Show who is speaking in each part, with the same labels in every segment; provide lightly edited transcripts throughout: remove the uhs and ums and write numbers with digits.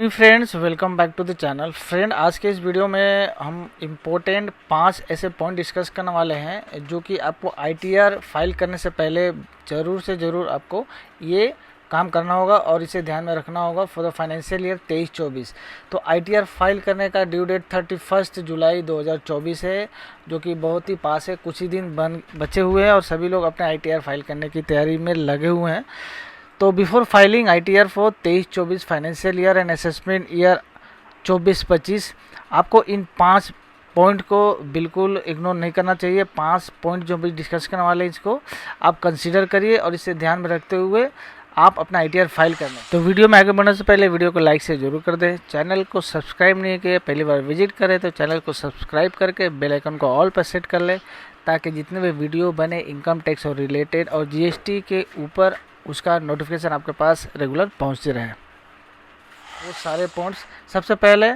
Speaker 1: Friends, welcome back to the channel. Friend, आज के इस वीडियो में हम इम्पोर्टेंट 5 ऐसे पॉइंट डिस्कस करने वाले हैं जो कि आपको आईटीआर फाइल करने से पहले ज़रूर से ज़रूर आपको ये काम करना होगा और इसे ध्यान में रखना होगा फॉर द फाइनेंशियल ईयर 23-24। तो आईटीआर फाइल करने का ड्यू डेट 31 जुलाई 2024 है, जो कि बहुत ही पास है। कुछ ही दिन बचे हुए हैं और सभी लोग अपने आईटीआर फाइल करने की तैयारी में लगे हुए हैं। तो before filing ITR for 23-24 financial year and assessment year 24-25, आपको इन 5 पॉइंट को बिल्कुल इग्नोर नहीं करना चाहिए। 5 पॉइंट जो भी डिस्कस करने वाले हैं इसको आप कंसीडर करिए और इसे ध्यान में रखते हुए आप अपना आईटीआर फाइल कर लें। तो वीडियो में आगे बढ़ने से पहले वीडियो को लाइक से जरूर कर दें। चैनल को सब्सक्राइब नहीं किए, पहली बार विजिट करें तो चैनल को सब्सक्राइब करके बेल आइकन को ऑल पर सेट कर लें, ताकि जितने भी वीडियो बने इनकम टैक्स और रिलेटेड और जीएसटी के ऊपर उसका नोटिफिकेशन आपके पास रेगुलर पहुंचते रहे। वो सारे पॉइंट्स, सबसे पहले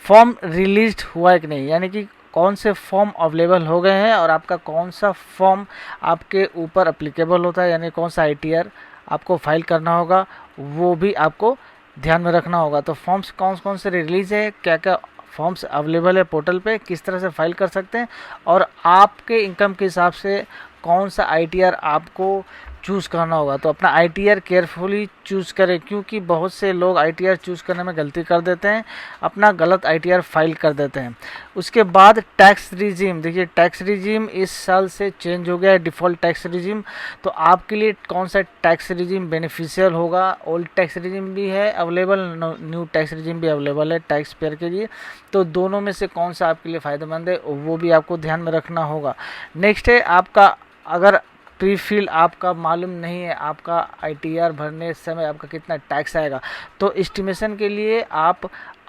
Speaker 1: फॉर्म रिलीज्ड हुआ है कि नहीं, यानी कि कौन से फॉर्म अवेलेबल हो गए हैं और आपका कौन सा फॉर्म आपके ऊपर अप्लीकेबल होता है, यानी कौन सा आईटीआर आपको फाइल करना होगा, वो भी आपको ध्यान में रखना होगा। तो फॉर्म्स कौन कौन से रिलीज़ है, क्या क्या फॉर्म्स अवेलेबल है पोर्टल पे, किस तरह से फाइल कर सकते हैं और आपके इनकम के हिसाब से कौन सा आईटीआर आपको चूज़ करना होगा। तो अपना आईटीआर केयरफुली चूज़ करें, क्योंकि बहुत से लोग आईटीआर चूज़ करने में गलती कर देते हैं, अपना गलत आईटीआर फाइल कर देते हैं। उसके बाद टैक्स रिजीम, देखिए टैक्स रिजीम इस साल से चेंज हो गया है, डिफ़ॉल्ट टैक्स रिजीम। तो आपके लिए कौन सा टैक्स रिजीम बेनिफिशियल होगा, ओल्ड टैक्स रिजीम भी है अवेलेबल, न्यू टैक्स रिजीम भी अवेलेबल है टैक्स पेयर के लिए। तो दोनों में से कौन सा आपके लिए फ़ायदेमंद है वो भी आपको ध्यान में रखना होगा। नेक्स्ट है आपका, अगर प्री फिल आपका मालूम नहीं है आपका आईटीआर भरने समय आपका कितना टैक्स आएगा, तो एस्टिमेशन के लिए आप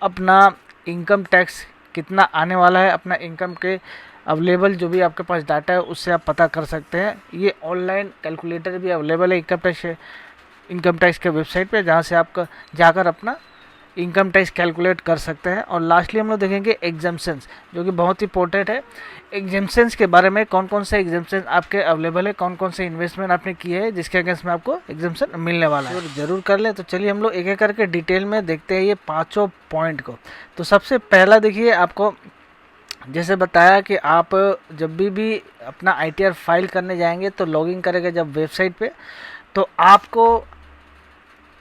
Speaker 1: अपना इनकम टैक्स कितना आने वाला है, अपना इनकम के अवेलेबल जो भी आपके पास डाटा है उससे आप पता कर सकते हैं। ये ऑनलाइन कैलकुलेटर भी अवेलेबल है इनकम टैक्स के वेबसाइट पे, जहाँ से आप जाकर अपना इनकम टैक्स कैलकुलेट कर सकते हैं। और लास्टली हम लोग देखेंगे एग्जाम्पशंस, जो कि बहुत इंपॉर्टेंट है। एग्जाम्पशंस के बारे में कौन कौन से एग्जाम्पशन आपके अवेलेबल है, कौन कौन से इन्वेस्टमेंट आपने किए हैं जिसके अगेंस्ट में आपको एग्जाम्पशन मिलने वाला है, तो जरूर कर लें। तो चलिए हम लोग एक एक करके डिटेल में देखते हैं ये 5 पॉइंट को। तो सबसे पहला देखिए, आपको जैसे बताया कि आप जब भी अपना आईटीआर फाइल करने जाएंगे तो लॉगिन करेंगे जब वेबसाइट पे, तो आपको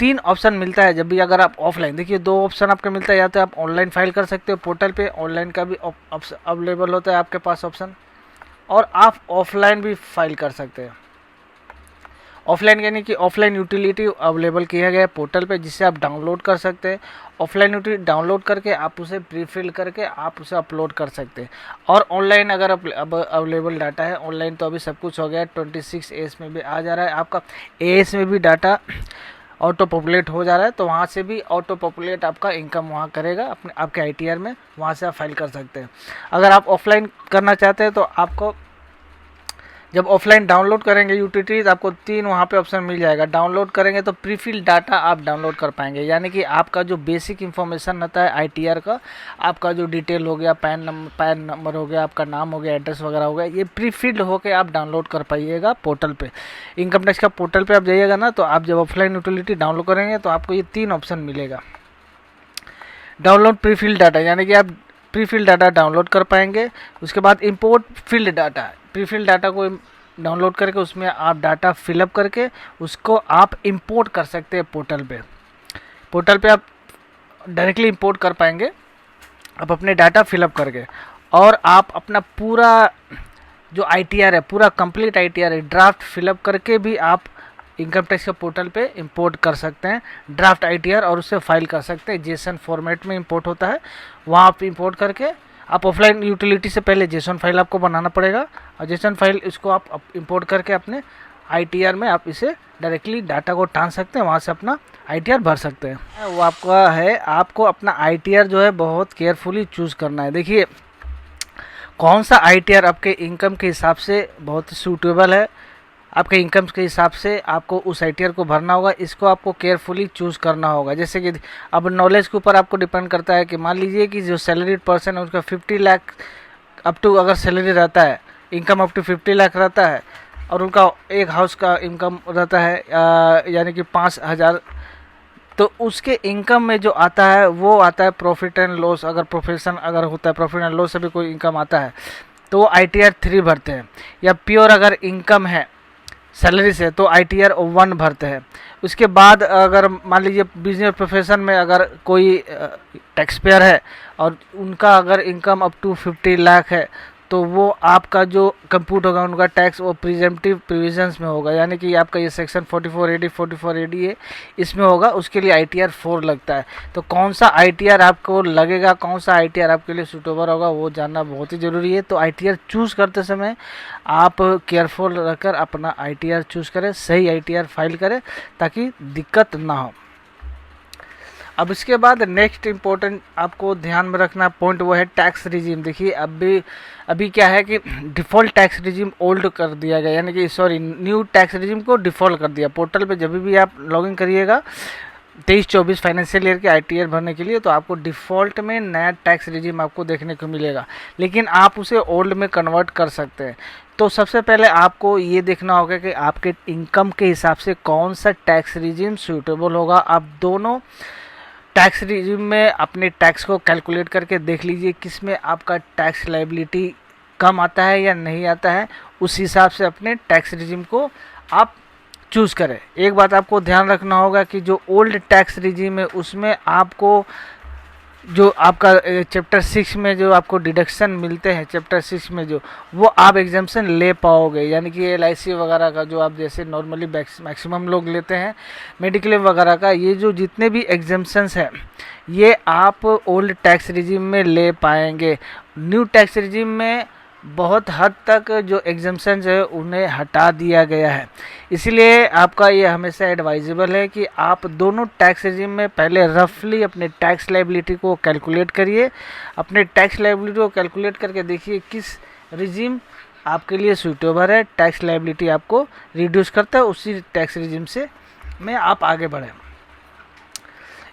Speaker 1: 3 ऑप्शन मिलता है। जब भी अगर आप ऑफलाइन, देखिए 2 ऑप्शन आपको मिलता है, या तो आप ऑनलाइन फाइल कर सकते हो पोर्टल पे, ऑनलाइन का भी अवेलेबल होता है आपके पास ऑप्शन, और आप ऑफलाइन भी फाइल कर सकते हैं। ऑफलाइन यानी कि ऑफलाइन यूटिलिटी अवेलेबल किया गया है पोर्टल पे, जिससे आप डाउनलोड कर सकते हैं। ऑफलाइन यूटिलिटी डाउनलोड करके आप उसे प्री फिल करके आप उसे अपलोड कर सकते हैं। और ऑनलाइन अगर अब अवेलेबल डाटा है ऑनलाइन, तो अभी सब कुछ हो गया है, 26 एएस में भी आ जा रहा है, आपका एएस में भी डाटा ऑटो पॉपुलेट हो जा रहा है, तो वहाँ से भी ऑटो पॉपुलेट आपका इनकम वहाँ करेगा अपने आपके आईटीआर में, वहाँ से आप फाइल कर सकते हैं। अगर आप ऑफलाइन करना चाहते हैं तो आपको जब ऑफलाइन डाउनलोड करेंगे यूटिलिटी, तो आपको 3 वहाँ पे ऑप्शन मिल जाएगा। डाउनलोड करेंगे तो प्री फिल डाटा आप डाउनलोड कर पाएंगे, यानी कि आपका जो बेसिक इन्फॉर्मेशन रहता है आईटीआर का, आपका जो डिटेल हो गया, पैन नंबर हो गया, आपका नाम हो गया, एड्रेस वगैरह हो गया, ये प्री फिल्ड होकर आप डाउनलोड कर पाइएगा पोर्टल पे। इनकम टैक्स का पोर्टल पे आप जाइएगा ना, तो आप जब ऑफलाइन यूटिलिटी डाउनलोड करेंगे तो आपको ये 3 ऑप्शन मिलेगा। डाउनलोड प्री फिल्ड डाटा, यानी कि आप प्री फिल्ड डाटा डाउनलोड कर पाएंगे। उसके बाद import field data, pre filled data को डाउनलोड करके उसमें आप डाटा फिलअप करके उसको आप इंपोर्ट कर सकते हैं पोर्टल पे आप डायरेक्टली इंपोर्ट कर पाएंगे आप अपने डाटा फिलअप करके। और आप अपना पूरा जो आईटीआर है, पूरा कंप्लीट आईटीआर है, ड्राफ्ट फिलअप करके भी आप इनकम टैक्स के पोर्टल पे इंपोर्ट कर सकते हैं ड्राफ्ट आईटीआर, और उससे फाइल कर सकते हैं। जेसन फॉर्मेट में इंपोर्ट होता है, वहाँ आप इंपोर्ट करके आप ऑफलाइन यूटिलिटी से पहले जेसन फाइल आपको बनाना पड़ेगा, और जेसन फाइल इसको आप इंपोर्ट करके अपने आईटीआर में आप इसे डायरेक्टली डाटा को टान सकते हैं, वहाँ से अपना आईटीआर भर सकते हैं। वो आपका है, आपको अपना आईटीआर जो है बहुत केयरफुली चूज़ करना है। देखिए कौन सा आईटीआर आपके इनकम के हिसाब से बहुत सूटेबल है, आपके इनकम के हिसाब से आपको उस आईटीआर को भरना होगा, इसको आपको केयरफुली चूज़ करना होगा। जैसे कि अब नॉलेज के ऊपर आपको डिपेंड करता है कि मान लीजिए कि जो सैलरीड पर्सन है उसका 50 लाख अप टू अगर सैलरी रहता है, इनकम अप टू 50 लाख रहता है, और उनका एक हाउस का इनकम रहता है यानी कि 5,000 तो उसके इनकम में जो आता है वो आता है प्रॉफिट एंड लॉस। अगर प्रोफेशन अगर होता है, प्रॉफिट एंड लॉस से भी कोई इनकम आता है तो वो ITR 3 भरते हैं। या प्योर अगर इनकम है सैलरी से तो ITR 1 भरते हैं। उसके बाद अगर मान लीजिए बिजनेस प्रोफेशन में अगर कोई टैक्स पेयर है और उनका अगर इनकम अप टू 50 लाख है तो वो आपका जो कंप्यूट होगा उनका टैक्स वो प्रिजेम्पटिव प्रोविजंस में होगा, यानी कि आपका ये सेक्शन 44AD है इसमें होगा, उसके लिए ITR 4 लगता है। तो कौन सा ITR आपको लगेगा, कौन सा ITR आपके लिए सूटेबल होगा वो जानना बहुत ही ज़रूरी है। तो ITR चूज़ करते समय आप केयरफुल रहकर अपना ITR चूज़ करें, सही ITR फाइल करें ताकि दिक्कत ना हो। अब इसके बाद नेक्स्ट इम्पोर्टेंट आपको ध्यान में रखना पॉइंट वो है टैक्स रिजीम। देखिए अभी क्या है कि डिफ़ॉल्ट टैक्स रिजीम ओल्ड कर दिया गया, यानी कि सॉरी न्यू टैक्स रिजीम को डिफ़ॉल्ट कर दिया। पोर्टल पे जब भी आप लॉगिन करिएगा 23-24 फाइनेंशियल ईयर के ITR भरने के लिए तो आपको डिफ़ॉल्ट में नया टैक्स रिजीम आपको देखने को मिलेगा, लेकिन आप उसे ओल्ड में कन्वर्ट कर सकते हैं। तो सबसे पहले आपको ये देखना होगा कि आपके इनकम के हिसाब से कौन सा टैक्स रिजीम सूटेबल होगा। आप दोनों टैक्स रिजीम में अपने टैक्स को कैलकुलेट करके देख लीजिए किस में आपका टैक्स लायबिलिटी कम आता है या नहीं आता है, उस हिसाब से अपने टैक्स रिजीम को आप चूज़ करें। एक बात आपको ध्यान रखना होगा कि जो ओल्ड टैक्स रिजीम है उसमें आपको जो आपका चैप्टर 6 में जो आपको डिडक्शन मिलते हैं, चैप्टर 6 में जो वो आप एग्जाम्पशन ले पाओगे, यानी कि LIC वगैरह का जो आप जैसे नॉर्मली मैक्सिमम लोग लेते हैं, मेडिक्लेम वगैरह का, ये जो जितने भी एग्जाम्पशंस हैं ये आप ओल्ड टैक्स रिजीम में ले पाएंगे। न्यू टैक्स रिजीम में बहुत हद तक जो एग्जाम्पशंस है उन्हें हटा दिया गया है, इसलिए आपका ये हमेशा एडवाइजेबल है कि आप दोनों टैक्स रिजीम में पहले रफली अपने टैक्स लायबिलिटी को कैलकुलेट करिए। अपने टैक्स लायबिलिटी को कैलकुलेट करके देखिए किस रिजीम आपके लिए सूटेबल है, टैक्स लायबिलिटी आपको रिड्यूस करता है, उसी टैक्स रिजीम से में आप आगे बढ़ें।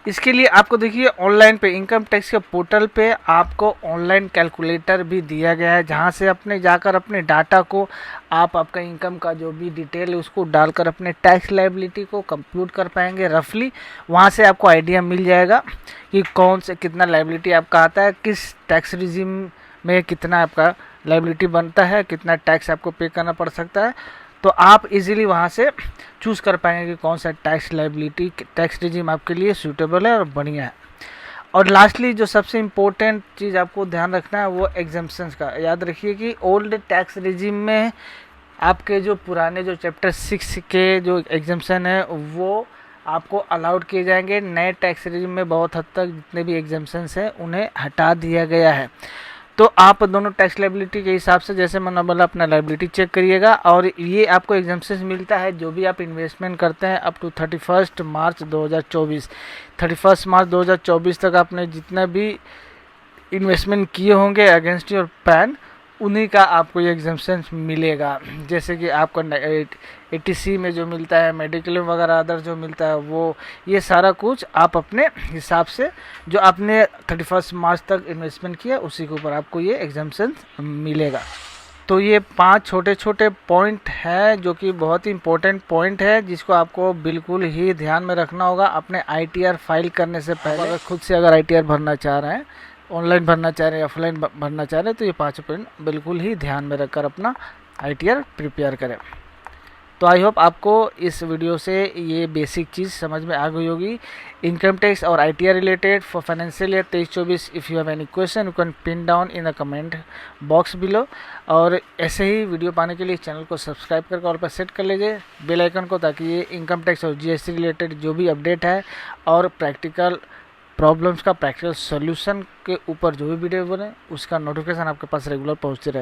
Speaker 1: इसके लिए आपको देखिए ऑनलाइन पे इनकम टैक्स के पोर्टल पे आपको ऑनलाइन कैलकुलेटर भी दिया गया है, जहां से अपने जाकर अपने डाटा को आप आपका इनकम का जो भी डिटेल है उसको डालकर अपने टैक्स लायबिलिटी को कंप्यूट कर पाएंगे रफली। वहां से आपको आइडिया मिल जाएगा कि कौन से कितना लायबिलिटी आपका आता है, किस टैक्स रिजीम में कितना आपका लायबिलिटी बनता है, कितना टैक्स आपको पे करना पड़ सकता है। तो आप इजीली वहाँ से चूज़ कर पाएंगे कि कौन सा टैक्स लायबिलिटी टैक्स रिजीम आपके लिए सूटेबल है और बढ़िया है। और लास्टली जो सबसे इम्पोर्टेंट चीज़ आपको ध्यान रखना है वो एग्जाम्पशंस का। याद रखिए कि ओल्ड टैक्स रिजीम में आपके जो पुराने जो चैप्टर 6 के जो एग्जाम्पशन है वो आपको अलाउड किए जाएंगे। नए टैक्स रिजीम में बहुत हद तक जितने भी एग्जाम्पशंस हैं उन्हें हटा दिया गया है। तो आप दोनों टैक्स लायबिलिटी के हिसाब से जैसे मैंने बोला अपना लायबिलिटी चेक करिएगा। और ये आपको एग्जाम्पशन मिलता है जो भी आप इन्वेस्टमेंट करते हैं अप टू 31 मार्च 2024। 31 मार्च 2024 तक आपने जितना भी इन्वेस्टमेंट किए होंगे अगेंस्ट योर पैन उन्हीं का आपको ये एग्जाम्पशन मिलेगा। जैसे कि आपको 80C में जो मिलता है, मेडिक्लेम वगैरह अदर जो मिलता है वो, ये सारा कुछ आप अपने हिसाब से जो आपने 31 मार्च तक इन्वेस्टमेंट किया उसी के ऊपर आपको ये एग्जाम्पशन मिलेगा। तो ये 5 छोटे छोटे पॉइंट हैं जो कि बहुत ही इंपॉर्टेंट पॉइंट है जिसको आपको बिल्कुल ही ध्यान में रखना होगा अपने ITR फाइल करने से पहले। अगर खुद से अगर ITR भरना चाह रहे हैं, ऑनलाइन भरना चाह रहे हैं, ऑफलाइन भरना चाह रहे हैं, तो ये 5 पॉइंट बिल्कुल ही ध्यान में रखकर अपना ITR प्रिपेयर करें। तो आई होप आपको इस वीडियो से ये बेसिक चीज़ समझ में आ गई होगी इनकम टैक्स और ITR related for financial year 23-24। If you have any question you can pin down in the comment box below. और ऐसे ही वीडियो पाने के लिए चैनल को सब्सक्राइब करके ऑल पर सेट कर लीजिए बेल आइकन को, ताकि ये इनकम टैक्स और GST रिलेटेड जो भी अपडेट है और प्रैक्टिकल प्रॉब्लम्स का प्रैक्टिकल सॉल्यूशन के ऊपर जो भी वीडियो बने उसका नोटिफिकेशन आपके पास रेगुलर पहुँचते रहे।